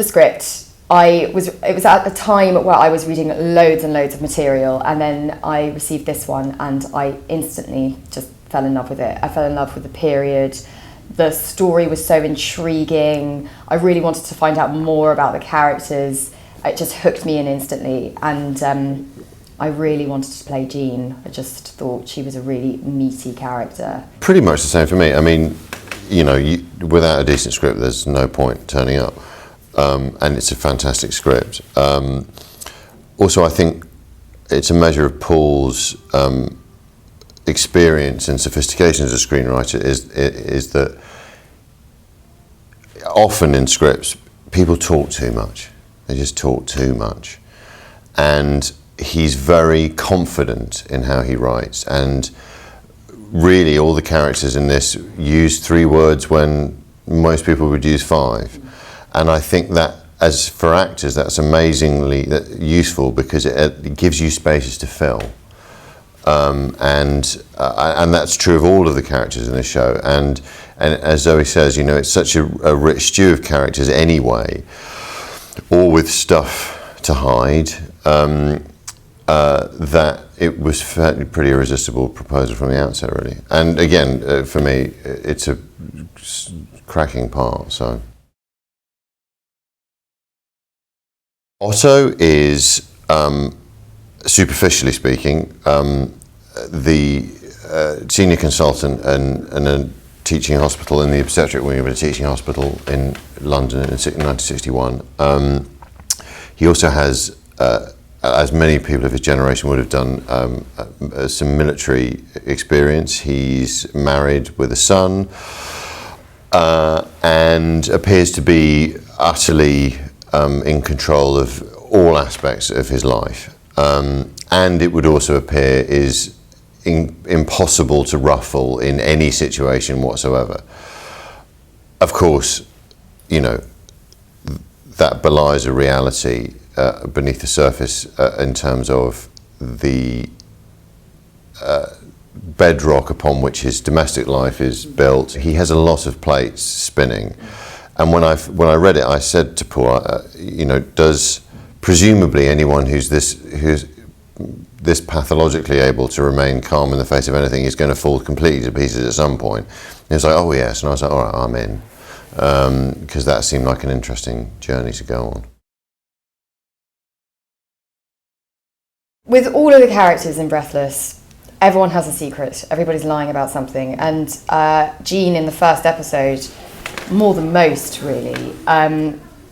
the script, it was at a time where I was reading loads and loads of material, and then I received this one and I instantly just fell in love with it. I fell in love with the period. The story was so intriguing. I really wanted to find out more about the characters. It just hooked me in instantly, and I really wanted to play Jean. I just thought she was a really meaty character. Pretty much the same for me. I mean, you know, without a decent script, there's no point turning up. And it's a fantastic script. Also, I think it's a measure of Paul's experience and sophistication as a screenwriter is that often in scripts, people talk too much. They just talk too much. And he's very confident in how he writes. And really, all the characters in this use 3 words when most people would use 5. And I think that, as for actors, that's amazingly useful because it gives you spaces to fill. And that's true of all of the characters in the show. And as Zoe says, you know, it's such a rich stew of characters anyway, all with stuff to hide, that it was pretty irresistible proposal from the outset, really. And again, for me, it's a cracking part, so. Otto is, superficially speaking, the senior consultant in a teaching hospital, in the obstetric wing of a teaching hospital in London in 1961. He also has, as many people of his generation would have done, some military experience. He's married with a son and appears to be utterly in control of all aspects of his life, and it would also appear is impossible to ruffle in any situation whatsoever. Of course, you know, that belies a reality beneath the surface in terms of the bedrock upon which his domestic life is built. He has a lot of plates spinning. And when I read it, I said to Paul, you know, does presumably anyone who's this pathologically able to remain calm in the face of anything is going to fall completely to pieces at some point? And he was like, oh yes, and I was like, all right, I'm in, because that seemed like an interesting journey to go on. With all of the characters in Breathless, everyone has a secret. Everybody's lying about something, and Jean in the first episode, more than most, really.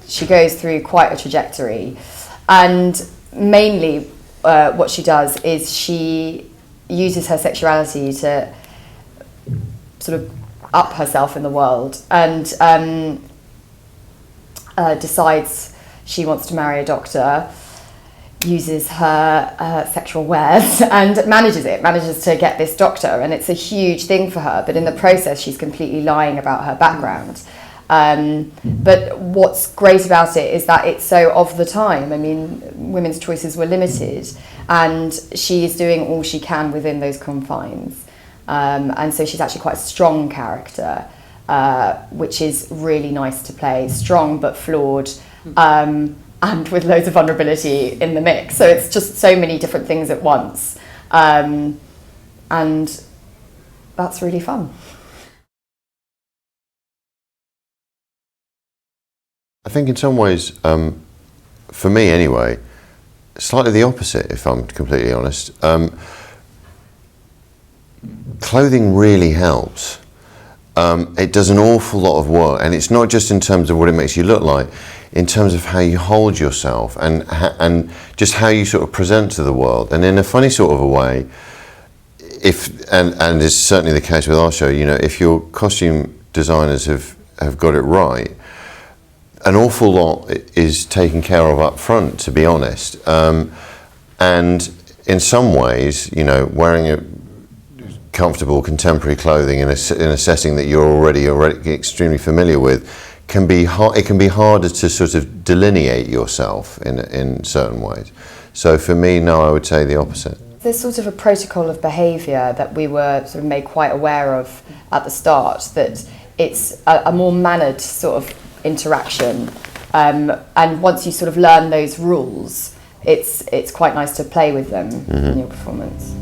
She goes through quite a trajectory, and mainly what she does is she uses her sexuality to sort of up herself in the world, and decides she wants to marry a doctor, uses her sexual wares and manages to get this doctor, and it's a huge thing for her, but in the process she's completely lying about her background. But what's great about it is that it's so of the time. I mean, women's choices were limited, and she is doing all she can within those confines, and so she's actually quite a strong character, which is really nice to play. Strong but flawed, and with loads of vulnerability in the mix. So it's just so many different things at once. And that's really fun. I think in some ways, for me anyway, slightly the opposite, if I'm completely honest. Clothing really helps. It does an awful lot of work, and it's not just in terms of what it makes you look like, in terms of how you hold yourself and just how you sort of present to the world. And in a funny sort of a way, and it's certainly the case with our show, you know, if your costume designers have got it right, an awful lot is taken care of up front, to be honest. And in some ways, you know, wearing a comfortable contemporary clothing in a setting that you're already extremely familiar with can be it can be harder to sort of delineate yourself in certain ways. So for me, no, I would say the opposite. There's sort of a protocol of behaviour that we were sort of made quite aware of at the start, that it's a more mannered sort of interaction And once you sort of learn those rules, it's quite nice to play with them in your performance.